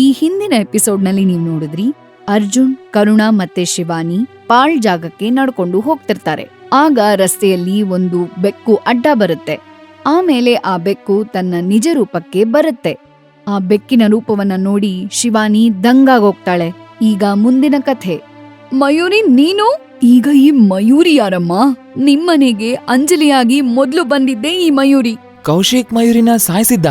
ಈ ಹಿಂದಿನ ಎಪಿಸೋಡ್ನಲ್ಲಿ ನೀವು ನೋಡಿದ್ರಿ, ಅರ್ಜುನ್, ಕರುಣಾ ಮತ್ತೆ ಶಿವಾನಿ ಪಾಳ್ ಜಾಗಕ್ಕೆ ನಡ್ಕೊಂಡು ಹೋಗ್ತಿರ್ತಾರೆ. ಆಗ ರಸ್ತೆಯಲ್ಲಿ ಒಂದು ಬೆಕ್ಕು ಅಡ್ಡ ಬರುತ್ತೆ. ಆಮೇಲೆ ಆ ಬೆಕ್ಕು ತನ್ನ ನಿಜ ರೂಪಕ್ಕೆ ಬರುತ್ತೆ. ಆ ಬೆಕ್ಕಿನ ರೂಪವನ್ನ ನೋಡಿ ಶಿವಾನಿ ದಂಗಾಗೋಗ್ತಾಳೆ. ಈಗ ಮುಂದಿನ ಕಥೆ. ಮಯೂರಿ, ನೀನು? ಈಗ ಈ ಮಯೂರಿ ಯಾರಮ್ಮ? ನಿಮ್ಮನೆಗೆ ಅಂಜಲಿಯಾಗಿ ಮೊದ್ಲು ಬಂದಿದ್ದೆ ಈ ಮಯೂರಿ. ಕೌಶಿಕ್ ಮಯೂರಿನ ಸಾಯಿಸಿದ್ದ.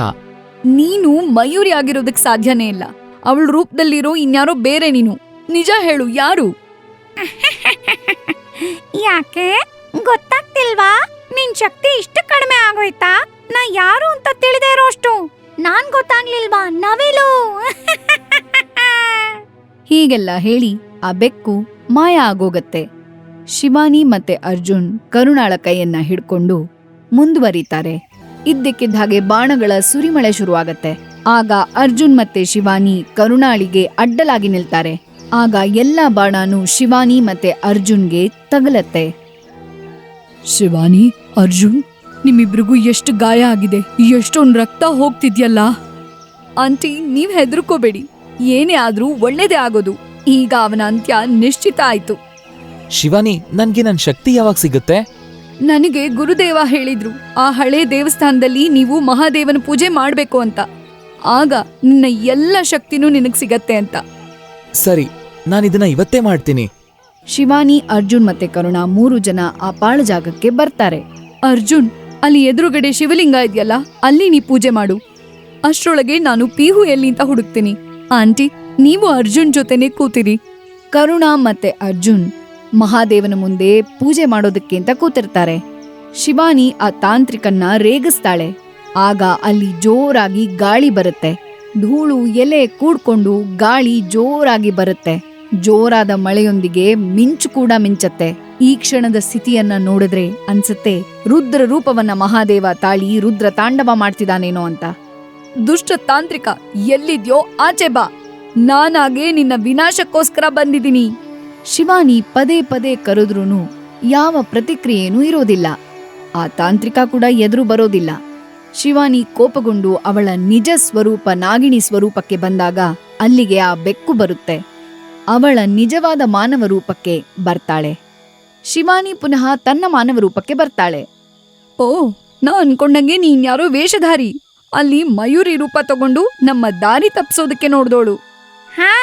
ನೀನು ಮಯೂರಿ ಆಗಿರೋದಕ್ ಸಾಧ್ಯನೇ ಇಲ್ಲ. ಅವಳ ರೂಪದಲ್ಲಿರೋ ಇನ್ಯಾರೋ ಬೇರೆ ನೀನು. ನಿಜ ಹೇಳು, ಯಾರು? ಯಾಕೆ ಗೊತ್ತಾಗ್ತಿಲ್ವಾ? ನಿನ್ ಶಕ್ತಿ ಇಷ್ಟು ಕಡಿಮೆ ಆಗೋಯ್ತಾ? ನಾ ಯಾರು ಅಂತ ತಿಳಿದೇ ಇರೋಷ್ಟು ನಾನ್ ಗೊತ್ತಾಗ್ಲಿಲ್ವಾ? ನವಿಲು. ಹೀಗೆಲ್ಲ ಹೇಳಿ ಆ ಬೆಕ್ಕು ಮಾಯ ಆಗೋಗತ್ತೆ. ಶಿವಾನಿ ಮತ್ತೆ ಅರ್ಜುನ್ ಕರುಣಾಳ ಕೈಯನ್ನ ಹಿಡ್ಕೊಂಡು ಮುಂದುವರಿತಾರೆ. ಇದ್ದಕ್ಕಿದ್ದ ಹಾಗೆ ಬಾಣಗಳ ಸುರಿಮಳೆ ಶುರುವಾಗತ್ತೆ. ಆಗ ಅರ್ಜುನ್ ಮತ್ತೆ ಶಿವಾನಿ ಕರುಣಾಳಿಗೆ ಅಡ್ಡಲಾಗಿ ನಿಲ್ತಾರೆ. ಆಗ ಎಲ್ಲಾ ಬಾಣನೂ ಶಿವಾನಿ ಮತ್ತೆ ಅರ್ಜುನ್ಗೆ ತಗಲತ್ತೆ. ಶಿವಾನಿ, ಅರ್ಜುನ್, ನಿಮ್ಮಿಬ್ರಿಗೂ ಎಷ್ಟು ಗಾಯ ಆಗಿದೆ, ಎಷ್ಟೊಂದು ರಕ್ತ ಹೋಗ್ತಿದ್ಯಲ್ಲ. ಆಂಟಿ, ನೀವ್ ಹೆದರ್ಕೋಬೇಡಿ, ಏನೇ ಆದ್ರೂ ಒಳ್ಳೇದೇ ಆಗೋದು. ಈಗ ಅವನ ಅಂತ್ಯ ನಿಶ್ಚಿತ ಆಯ್ತು. ಶಿವಾನಿ, ನನ್ಗೆ ನನ್ ಶಕ್ತಿ ಯಾವಾಗ ಸಿಗುತ್ತೆ? ನನಗೆ ಗುರುದೇವ ಹೇಳಿದ್ರು, ಆ ಹಳೆ ದೇವಸ್ಥಾನದಲ್ಲಿ ನೀವು ಮಹಾದೇವನ ಪೂಜೆ ಮಾಡ್ಬೇಕು ಅಂತ. ಆಗ ನಿನ್ನ ಎಲ್ಲ ಶಕ್ತಿನೂ ನಿನಗ್ ಸಿಗತ್ತೆ ಅಂತ. ಸರಿ, ನಾನಿದನ್ನ ಇವತ್ತೇ ಮಾಡ್ತೀನಿ. ಶಿವಾನಿ, ಅರ್ಜುನ್ ಮತ್ತೆ ಕರುಣಾ 3 ಜನ ಆ ಪಾಳ ಜಾಗಕ್ಕೆ ಬರ್ತಾರೆ. ಅರ್ಜುನ್, ಅಲ್ಲಿ ಎದುರುಗಡೆ ಶಿವಲಿಂಗ ಇದೆಯಲ್ಲ, ಅಲ್ಲಿ ನೀ ಪೂಜೆ ಮಾಡು. ಅಷ್ಟ್ರೊಳಗೆ ನಾನು ಪೀಹು ಎಲ್ಲಿ ಅಂತ ಹುಡುಕ್ತೀನಿ. ಆಂಟಿ, ನೀವು ಅರ್ಜುನ್ ಜೊತೆನೆ ಕೂತಿರಿ. ಕರುಣಾ ಮತ್ತೆ ಅರ್ಜುನ್ ಮಹಾದೇವನ ಮುಂದೆ ಪೂಜೆ ಮಾಡೋದಕ್ಕೆ ಅಂತ ಕೂತಿರ್ತಾರೆ. ಶಿವಾನಿ ಆ ತಾಂತ್ರಿಕನ್ನ ರೇಗಿಸ್ತಾಳೆ. ಆಗ ಅಲ್ಲಿ ಜೋರಾಗಿ ಗಾಳಿ ಬರುತ್ತೆ. ಧೂಳು ಎಲೆ ಕೂಡ್ಕೊಂಡು ಗಾಳಿ ಜೋರಾಗಿ ಬರುತ್ತೆ. ಜೋರಾದ ಮಳೆಯೊಂದಿಗೆ ಮಿಂಚು ಕೂಡ ಮಿಂಚತ್ತೆ. ಈ ಕ್ಷಣದ ಸ್ಥಿತಿಯನ್ನ ನೋಡಿದ್ರೆ ಅನ್ಸತ್ತೆ ರುದ್ರ ರೂಪವನ್ನ ಮಹಾದೇವ ತಾಳಿ ರುದ್ರ ತಾಂಡವ ಮಾಡ್ತಿದಾನೇನೋ ಅಂತ. ದುಷ್ಟ ತಾಂತ್ರಿಕ, ಎಲ್ಲಿದ್ಯೋ ಆಚೆ ಬಾ. ನಾನಾಗೆ ನಿನ್ನ ವಿನಾಶಕ್ಕೋಸ್ಕರ ಬಂದಿದ್ದೀನಿ. ಶಿವಾನಿ ಪದೇ ಪದೇ ಕರೆದ್ರೂನು ಯಾವ ಪ್ರತಿಕ್ರಿಯೆನೂ ಇರೋದಿಲ್ಲ. ಆ ತಾಂತ್ರಿಕ ಕೂಡ ಎದುರು ಬರೋದಿಲ್ಲ. ಶಿವಾನಿ ಕೋಪಗೊಂಡು ಅವಳ ನಿಜ ಸ್ವರೂಪ ನಾಗಿಣಿ ಸ್ವರೂಪಕ್ಕೆ ಬಂದಾಗ ಅಲ್ಲಿಗೆ ಆ ಬೆಕ್ಕು ಬರುತ್ತೆ. ಅವಳ ನಿಜವಾದ ಮಾನವ ರೂಪಕ್ಕೆ ಬರ್ತಾಳೆ. ಶಿವಾನಿ ಪುನಃ ತನ್ನ ಮಾನವ ರೂಪಕ್ಕೆ ಬರ್ತಾಳೆ. ಓ, ನಾ ಅನ್ಕೊಂಡಂಗೆ ನೀನ್ ಯಾರೋ ವೇಷಧಾರಿ. ಅಲ್ಲಿ ಮಯೂರಿ ರೂಪ ತಗೊಂಡು ನಮ್ಮ ದಾರಿ ತಪ್ಸೋದಕ್ಕೆ ನೋಡ್ದೋಳು. ಹಾ,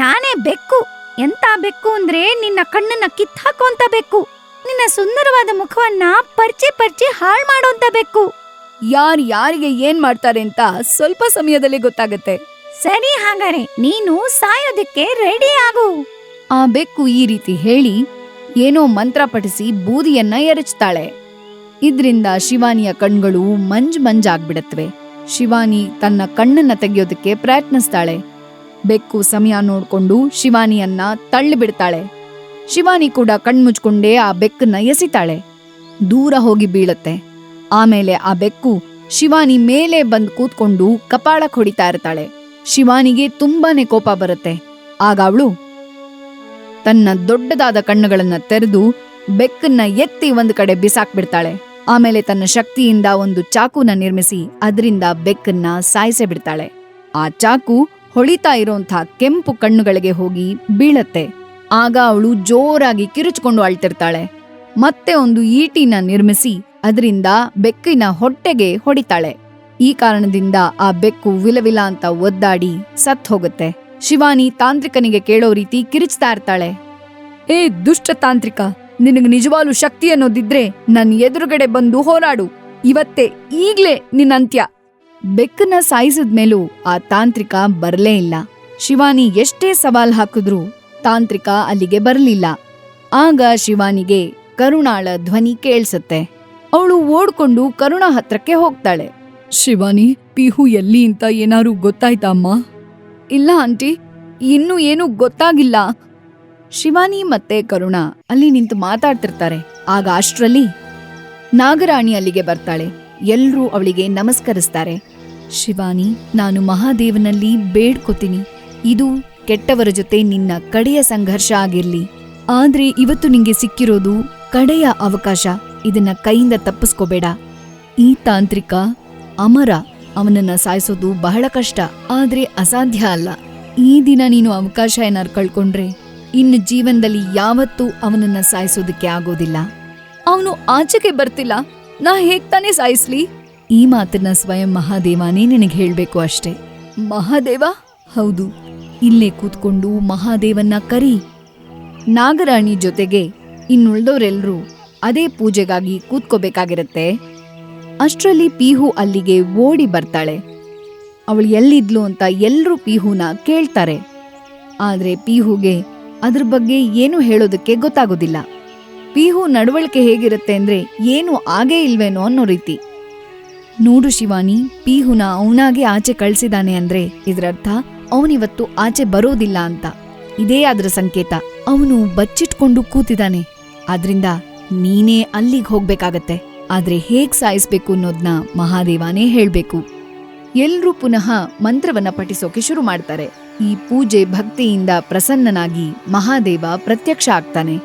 ನಾನೇ ಬೆಕ್ಕು. ಎಂತ ಬೆಕ್ಕು ಅಂದ್ರೆ ನಿನ್ನ ಕಣ್ಣನ್ನ ಕಿತ್ತಾಕೋಂತ ಬೆಕ್ಕು. ನಿನ್ನ ಸುಂದರವಾದ ಮುಖವನ್ನ ಪರ್ಚಿ ಹಾಳ್ ಮಾಡೋಂತ ಬೆಕ್ಕು. ಯಾರಿಗೆ ಏನ್ ಮಾಡ್ತಾರೆ ಅಂತ ಸ್ವಲ್ಪ ಸಮಯದಲ್ಲೇ ಗೊತ್ತಾಗತ್ತೆ. ಸರಿ, ಹಾಗಾರೆ ನೀನು ಸಾಯೋದಕ್ಕೆ ರೆಡಿ ಆಗು. ಆ ಬೆಕ್ಕು ಈ ರೀತಿ ಹೇಳಿ ಏನೋ ಮಂತ್ರ ಪಠಿಸಿ ಬೂದಿಯನ್ನ ಎರಚ್ತಾಳೆ. ಇದ್ರಿಂದ ಶಿವಾನಿಯ ಕಣ್ಗಳು ಮಂಜಾಗ್ಬಿಡತ್ವೆ. ಶಿವಾನಿ ತನ್ನ ಕಣ್ಣನ್ನ ತೆಗೆಯೋದಕ್ಕೆ ಪ್ರಯತ್ನಿಸ್ತಾಳೆ. ಬೆಕ್ಕು ಸಮಯ ನೋಡ್ಕೊಂಡು ಶಿವಾನಿಯನ್ನ ತಳ್ಳಿಬಿಡ್ತಾಳೆ. ಶಿವಾನಿ ಕೂಡ ಕಣ್ಮುಚ್ಕೊಂಡೇ ಆ ಬೆಕ್ಕನ್ನ ಎಸಿತಾಳೆ. ದೂರ ಹೋಗಿ ಬೀಳತ್ತೆ. ಆಮೇಲೆ ಆ ಬೆಕ್ಕು ಶಿವಾನಿ ಮೇಲೆ ಬಂದು ಕೂತ್ಕೊಂಡು ಕಪಾಳಕ್ ಹೊಡಿತಾ ಇರ್ತಾಳೆ. ಶಿವಾನಿಗೆ ತುಂಬಾನೇ ಕೋಪ ಬರುತ್ತೆ. ಆಗ ಅವಳು ತನ್ನ ದೊಡ್ಡದಾದ ಕಣ್ಣುಗಳನ್ನ ತೆರೆದು ಬೆಕ್ಕನ್ನ ಎತ್ತಿ ಒಂದ್ ಕಡೆ ಬಿಸಾಕ್ಬಿಡ್ತಾಳೆ. ಆಮೇಲೆ ತನ್ನ ಶಕ್ತಿಯಿಂದ ಒಂದು ಚಾಕುನ ನಿರ್ಮಿಸಿ ಅದರಿಂದ ಬೆಕ್ಕನ್ನ ಸಾಯಿಸೇ ಬಿಡ್ತಾಳೆ. ಆ ಚಾಕು ಹೊಳಿತಾ ಇರೋಂಥ ಕೆಂಪು ಕಣ್ಣುಗಳಿಗೆ ಹೋಗಿ ಬೀಳತ್ತೆ. ಆಗ ಅವಳು ಜೋರಾಗಿ ಕಿರುಚ್ಕೊಂಡು ಅಳ್ತಿರ್ತಾಳೆ. ಮತ್ತೆ ಒಂದು ಈಟಿನ ನಿರ್ಮಿಸಿ ಅದರಿಂದ ಬೆಕ್ಕಿನ ಹೊಟ್ಟೆಗೆ ಹೊಡಿತಾಳೆ. ಈ ಕಾರಣದಿಂದ ಆ ಬೆಕ್ಕು ವಿಲವಿಲ ಅಂತ ಒದ್ದಾಡಿ ಸತ್ ಹೋಗುತ್ತೆ. ಶಿವಾನಿ ತಾಂತ್ರಿಕನಿಗೆ ಕೇಳೋ ರೀತಿ ಕಿರಿಚ್ತಾ ಇರ್ತಾಳೆ. ಏ ದುಷ್ಟ ತಾಂತ್ರಿಕ, ನಿನಗೆ ನಿಜವಾಗ್ಲೂ ಶಕ್ತಿ ಅನ್ನೋದಿದ್ರೆ ನನ್ ಎದುರುಗಡೆ ಬಂದು ಹೋರಾಡು. ಇವತ್ತೇ, ಈಗ್ಲೇ ನಿನ್ನ ಅಂತ್ಯ. ಬೆಕ್ಕನ್ನ ಸಾಯಿಸಿದ್ಮೇಲೂ ಆ ತಾಂತ್ರಿಕ ಬರ್ಲೇ ಇಲ್ಲ. ಶಿವಾನಿ ಎಷ್ಟೇ ಸವಾಲ್ ಹಾಕಿದ್ರೂ ತಾಂತ್ರಿಕ ಅಲ್ಲಿಗೆ ಬರ್ಲಿಲ್ಲ. ಆಗ ಶಿವಾನಿಗೆ ಕರುಣಾಳ ಧ್ವನಿ ಕೇಳ್ಸತ್ತೆ. ಅವಳು ಓಡ್ಕೊಂಡು ಕರುಣಾ ಹತ್ರಕ್ಕೆ ಹೋಗ್ತಾಳೆ. ಶಿವಾನಿ, ಪಿಹು ಎಲ್ಲಿ ಅಂತ ಏನಾರು ಗೊತ್ತಾಯ್ತಾ ಅಮ್ಮ? ಇಲ್ಲ ಆಂಟಿ, ಇನ್ನೂ ಏನೂ ಗೊತ್ತಾಗಿಲ್ಲ. ಶಿವಾನಿ ಮತ್ತೆ ಕರುಣಾ ಅಲ್ಲಿ ನಿಂತು ಮಾತಾಡ್ತಿರ್ತಾರೆ. ಆಗ ಅಷ್ಟ್ರಲ್ಲಿ ನಾಗರಾಣಿ ಅಲ್ಲಿಗೆ ಬರ್ತಾಳೆ. ಎಲ್ರೂ ಅವಳಿಗೆ ನಮಸ್ಕರಿಸ್ತಾರೆ. ಶಿವಾನಿ, ನಾನು ಮಹಾದೇವನಲ್ಲಿ ಬೇಡ್ಕೋತೀನಿ, ಇದು ಕೆಟ್ಟವರ ಜೊತೆ ನಿನ್ನ ಕಡೆಯ ಸಂಘರ್ಷ ಆಗಿರ್ಲಿ. ಆದ್ರೆ ಇವತ್ತು ನಿಂಗೆ ಸಿಕ್ಕಿರೋದು ಕಡೆಯ ಅವಕಾಶ. ಇದನ್ನ ಕೈಯಿಂದ ತಪ್ಪಿಸ್ಕೋಬೇಡ. ಈ ತಾಂತ್ರಿಕ ಅಮರ, ಅವನನ್ನ ಸಾಯಿಸೋದು ಬಹಳ ಕಷ್ಟ, ಆದ್ರೆ ಅಸಾಧ್ಯ ಅಲ್ಲ. ಈ ದಿನ ನೀನು ಅವಕಾಶ ಏನಾರು ಕಳ್ಕೊಂಡ್ರೆ ಇನ್ನು ಜೀವನದಲ್ಲಿ ಯಾವತ್ತೂ ಅವನನ್ನ ಸಾಯಿಸೋದಕ್ಕೆ ಆಗೋದಿಲ್ಲ. ಅವನು ಆಚೆಗೆ ಬರ್ತಿಲ್ಲ, ನಾ ಹೇಗ್ ತಾನೇ ಸಾಯಿಸ್ಲಿ? ಈ ಮಾತನ್ನ ಸ್ವಯಂ ಮಹಾದೇವನೇ ನಿನಗೆ ಹೇಳ್ಬೇಕು ಅಷ್ಟೇ. ಮಹಾದೇವ? ಹೌದು, ಇಲ್ಲೇ ಕೂತ್ಕೊಂಡು ಮಹಾದೇವನ್ನ ಕರಿ. ನಾಗರಾಣಿ ಜೊತೆಗೆ ಇನ್ನುಳ್ದವ್ರೆಲ್ರೂ ಅದೇ ಪೂಜೆಗಾಗಿ ಕೂತ್ಕೋಬೇಕಾಗಿರತ್ತೆ. ಅಷ್ಟ್ರಲ್ಲಿ ಪೀಹು ಅಲ್ಲಿಗೆ ಓಡಿ ಬರ್ತಾಳೆ. ಅವಳು ಎಲ್ಲಿದ್ಲು ಅಂತ ಎಲ್ರೂ ಪೀಹುನ ಕೇಳ್ತಾರೆ. ಆದ್ರೆ ಪೀಹುಗೆ ಅದ್ರ ಬಗ್ಗೆ ಏನೂ ಹೇಳೋದಕ್ಕೆ ಗೊತ್ತಾಗೋದಿಲ್ಲ. ಪೀಹು ನಡವಳಿಕೆ ಹೇಗಿರುತ್ತೆ ಅಂದ್ರೆ ಏನೂ ಆಗೇ ಇಲ್ವೇನೋ ಅನ್ನೋ ರೀತಿ. ನೋಡು ಶಿವಾನಿ, ಪೀಹುನ ಅವನಾಗೆ ಆಚೆ ಕಳ್ಸಿದಾನೆ ಅಂದ್ರೆ ಇದರರ್ಥ ಅವನಿವತ್ತು ಆಚೆ ಬರೋದಿಲ್ಲ ಅಂತ. ಇದೇ ಅದ್ರ ಸಂಕೇತ. ಅವನು ಬಚ್ಚಿಟ್ಕೊಂಡು ಕೂತಿದ್ದಾನೆ. ಆದ್ರಿಂದ ನೀನೇ ಅಲ್ಲಿಗ್ ಹೋಗ್ಬೇಕಾಗತ್ತೆ. ಆದ್ರೆ ಹೇಗ್ ಸಾಯಿಸ್ಬೇಕು ಅನ್ನೋದ್ನ ಮಹಾದೇವನೇ ಹೇಳ್ಬೇಕು. ಎಲ್ರೂ ಪುನಃ ಮಂತ್ರವನ್ನ ಪಠಿಸೋಕೆ ಶುರು ಮಾಡ್ತಾರೆ. ಈ ಪೂಜೆ ಭಕ್ತಿಯಿಂದ ಪ್ರಸನ್ನನಾಗಿ ಮಹಾದೇವ ಪ್ರತ್ಯಕ್ಷ ಆಗ್ತಾನೆ.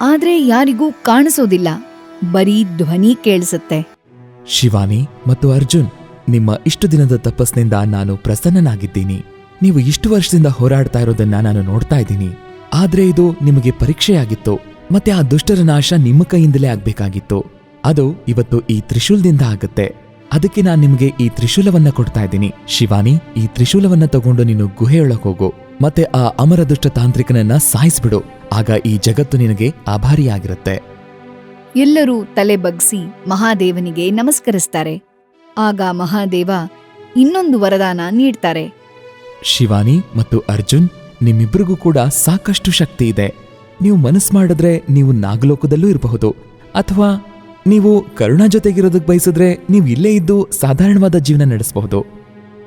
ಆದ್ರೆ ಯಾರಿಗೂ ಕಾಣಿಸೋದಿಲ್ಲ, ಬರೀ ಧ್ವನಿ ಕೇಳಿಸುತ್ತೆ. ಶಿವಾನಿ ಮತ್ತು ಅರ್ಜುನ್, ನಿಮ್ಮ ಇಷ್ಟು ದಿನದ ತಪಸ್ನಿಂದ ನಾನು ಪ್ರಸನ್ನನಾಗಿದ್ದೀನಿ. ನೀವು ಇಷ್ಟು ವರ್ಷದಿಂದ ಹೋರಾಡ್ತಾ ಇರೋದನ್ನ ನಾನು ನೋಡ್ತಾ ಇದ್ದೀನಿ. ಆದ್ರೆ ಇದು ನಿಮಗೆ ಪರೀಕ್ಷೆಯಾಗಿತ್ತು. ಮತ್ತೆ ಆ ದುಷ್ಟರ ನಾಶ ನಿಮ್ಮ ಕೈಯಿಂದಲೇ ಆಗ್ಬೇಕಾಗಿತ್ತು. ಅದು ಇವತ್ತು ಈ ತ್ರಿಶೂಲದಿಂದ ಆಗತ್ತೆ. ಅದಕ್ಕೆ ನಾನ್ ನಿಮಗೆ ಈ ತ್ರಿಶೂಲವನ್ನ ಕೊಡ್ತಾ ಇದ್ದೀನಿ. ಶಿವಾನಿ, ಈ ತ್ರಿಶೂಲವನ್ನ ತಗೊಂಡು ನೀನು ಗುಹೆಯೊಳಗ್ ಹೋಗು. ಮತ್ತೆ ಆ ಅಮರ ದುಷ್ಟ ತಾಂತ್ರಿಕನನ್ನ ಸಾಯಿಸ್ಬಿಡು. ಆಗ ಈ ಜಗತ್ತು ನಿನಗೆ ಆಭಾರಿಯಾಗಿರುತ್ತೆ. ಎಲ್ಲರೂ ತಲೆ ಬಗ್ಸಿ ಮಹಾದೇವನಿಗೆ ನಮಸ್ಕರಿಸ್ತಾರೆ. ಆಗ ಮಹಾದೇವ ಇನ್ನೊಂದು ವರದಾನ ನೀಡ್ತಾರೆ. ಶಿವಾನಿ ಮತ್ತು ಅರ್ಜುನ್, ನಿಮ್ಮಿಬ್ರಿಗೂ ಕೂಡ ಸಾಕಷ್ಟು ಶಕ್ತಿ ಇದೆ. ನೀವು ಮನಸ್ಸು ಮಾಡಿದ್ರೆ ನೀವು ನಾಗಲೋಕದಲ್ಲೂ ಇರಬಹುದು, ಅಥವಾ ನೀವು ಕರುಣಾ ಜೊತೆಗಿರೋದಕ್ಕೆ ಬಯಸಿದ್ರೆ ನೀವು ಇಲ್ಲೇ ಇದ್ದು ಸಾಧಾರಣವಾದ ಜೀವನ ನಡೆಸಬಹುದು.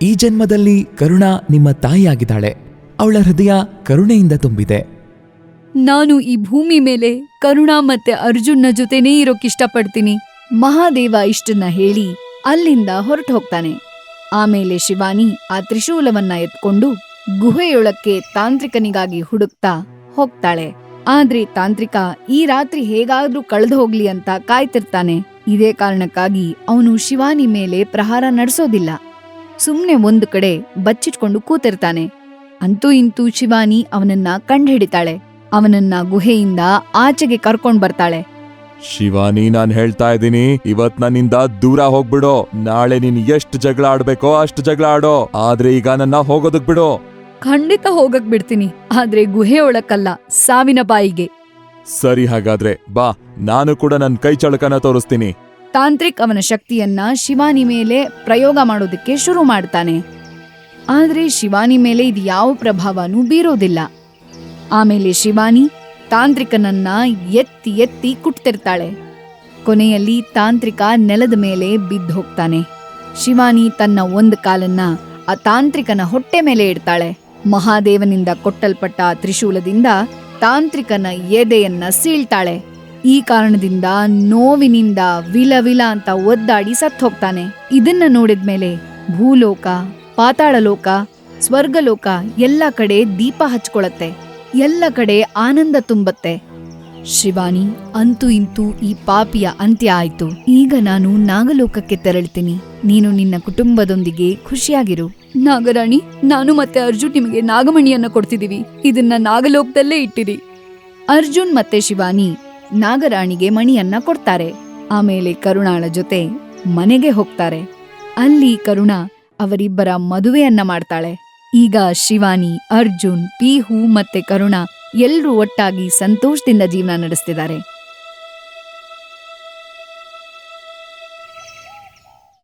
ಈ ಜನ್ಮದಲ್ಲಿ ಕರುಣಾ ನಿಮ್ಮ ತಾಯಿಯಾಗಿದ್ದಾಳೆ. ಅವಳ ಹೃದಯ ಕರುಣೆಯಿಂದ ತುಂಬಿದೆ. ನಾನು ಈ ಭೂಮಿ ಮೇಲೆ ಕರುಣಾ ಮತ್ತೆ ಅರ್ಜುನ್ನ ಜೊತೆನೇ ಇರೋಕಿಷ್ಟಪಡ್ತೀನಿ. ಮಹಾದೇವ ಇಷ್ಟನ್ನ ಹೇಳಿ ಅಲ್ಲಿಂದ ಹೊರಟು ಹೋಗ್ತಾನೆ. ಆಮೇಲೆ ಶಿವಾನಿ ಆ ತ್ರಿಶೂಲವನ್ನ ಎತ್ಕೊಂಡು ಗುಹೆಯೊಳಕ್ಕೆ ತಾಂತ್ರಿಕನಿಗಾಗಿ ಹುಡುಕ್ತಾ ಹೋಗ್ತಾಳೆ. ಆದ್ರೆ ತಾಂತ್ರಿಕ ಈ ರಾತ್ರಿ ಹೇಗಾದ್ರೂ ಕಳೆದು ಹೋಗ್ಲಿ ಅಂತ ಕಾಯ್ತಿರ್ತಾನೆ. ಇದೇ ಕಾರಣಕ್ಕಾಗಿ ಅವನು ಶಿವಾನಿ ಮೇಲೆ ಪ್ರಹಾರ ನಡೆಸೋದಿಲ್ಲ. ಸುಮ್ನೆ ಒಂದು ಕಡೆ ಬಚ್ಚಿಟ್ಕೊಂಡು ಕೂತಿರ್ತಾನೆ. ಅಂತೂ ಇಂತೂ ಶಿವಾನಿ ಅವನನ್ನ ಕಂಡ್ಹಿಡಿತಾಳೆ. ಅವನನ್ನ ಗುಹೆಯಿಂದ ಆಚೆಗೆ ಕರ್ಕೊಂಡ್ ಬರ್ತಾಳೆ. ಶಿವಾನಿ, ನಾನ್ ಹೇಳ್ತಾ ಇದ್ದೀನಿ, ಇವತ್ ನನ್ನಿಂದ ದೂರ ಹೋಗ್ಬಿಡು. ನಾಳೆ ನೀನ್ ಎಷ್ಟು ಜಗಳ ಆಡ್ಬೇಕೋ ಅಷ್ಟು ಜಗಳ ಆಡೋ. ಆದ್ರೆ ಈಗ ನನ್ನ ಹೋಗೋದಕ್ ಬಿಡು. ಖಂಡಿತ ಹೋಗಕ್ ಬಿಡ್ತೀನಿ, ಆದ್ರೆ ಗುಹೆಯೊಳಕ್ಕಲ್ಲ, ಸಾವಿನ ಬಾಯಿಗೆ. ಸರಿ, ಹಾಗಾದ್ರೆ ಬಾ, ನಾನು ಕೂಡ ನನ್ ಕೈ ಚಳಕನ ತೋರಿಸ್ತೀನಿ. ತಾಂತ್ರಿಕ್ ಅವನ ಶಕ್ತಿಯನ್ನ ಶಿವಾನಿ ಮೇಲೆ ಪ್ರಯೋಗ ಮಾಡೋದಕ್ಕೆ ಶುರು ಮಾಡ್ತಾನೆ. ಆದ್ರೆ ಶಿವಾನಿ ಮೇಲೆ ಇದು ಯಾವ ಪ್ರಭಾವನೂ ಬೀರೋದಿಲ್ಲ. ಆಮೇಲೆ ಶಿವಾನಿ ತಾಂತ್ರಿಕನನ್ನ ಎತ್ತಿ ಎತ್ತಿ ಕುಟ್ತಿರ್ತಾಳೆ. ಕೊನೆಯಲ್ಲಿ ತಾಂತ್ರಿಕ ನೆಲದ ಮೇಲೆ ಬಿದ್ದು ಹೋಗ್ತಾನೆ. ಶಿವಾನಿ ತನ್ನ ಒಂದು ಕಾಲನ್ನ ಆ ತಾಂತ್ರಿಕನ ಹೊಟ್ಟೆ ಮೇಲೆ ಇಡ್ತಾಳೆ. ಮಹಾದೇವನಿಂದ ಕೊಟ್ಟಲ್ಪಟ್ಟ ತ್ರಿಶೂಲದಿಂದ ತಾಂತ್ರಿಕನ ಎದೆಯನ್ನ ಸೀಳ್ತಾಳೆ. ಈ ಕಾರಣದಿಂದ ನೋವಿನಿಂದ ವಿಲ ವಿಲ ಅಂತ ಒದ್ದಾಡಿ ಸತ್ತು ಹೋಗ್ತಾನೆ. ಇದನ್ನ ನೋಡಿದ್ಮೇಲೆ ಭೂಲೋಕ, ಪಾತಾಳಲೋಕ, ಸ್ವರ್ಗಲೋಕ ಎಲ್ಲ ಕಡೆ ದೀಪ ಹಚ್ಕೊಳತ್ತೆ. ಎಲ್ಲ ಕಡೆ ಆನಂದ ತುಂಬತ್ತೆ. ಶಿವಾನಿ, ಅಂತೂ ಇಂತೂ ಈ ಪಾಪಿಯ ಅಂತ್ಯ ಆಯ್ತು. ಈಗ ನಾನು ನಾಗಲೋಕಕ್ಕೆ ತೆರಳ್ತೀನಿ. ನೀನು ನಿನ್ನ ಕುಟುಂಬದೊಂದಿಗೆ ಖುಷಿಯಾಗಿರು. ನಾಗರಾಣಿ, ನಾನು ಮತ್ತೆ ಅರ್ಜುನ್ ನಿಮಗೆ ನಾಗಮಣಿಯನ್ನ ಕೊಡ್ತಿದೀವಿ. ಇದನ್ನ ನಾಗಲೋಕದಲ್ಲೇ ಇಟ್ಟಿರಿ. ಅರ್ಜುನ್ ಮತ್ತೆ ಶಿವಾನಿ ನಾಗರಾಣಿಗೆ ಮಣಿಯನ್ನ ಕೊಡ್ತಾರೆ. ಆಮೇಲೆ ಕರುಣಾಳ ಜೊತೆ ಮನೆಗೆ ಹೋಗ್ತಾರೆ. ಅಲ್ಲಿ ಕರುಣಾ ಅವರಿಬ್ಬರ ಮದುವೆಯನ್ನ ಮಾಡ್ತಾಳೆ. ಈಗ ಶಿವಾನಿ, ಅರ್ಜುನ್, ಪೀಹು ಮತ್ತೆ ಕರುಣಾ ಎಲ್ರೂ ಒಟ್ಟಾಗಿ ಸಂತೋಷದಿಂದ ಜೀವನ ನಡೆಸ್ತಿದ್ದಾರೆ.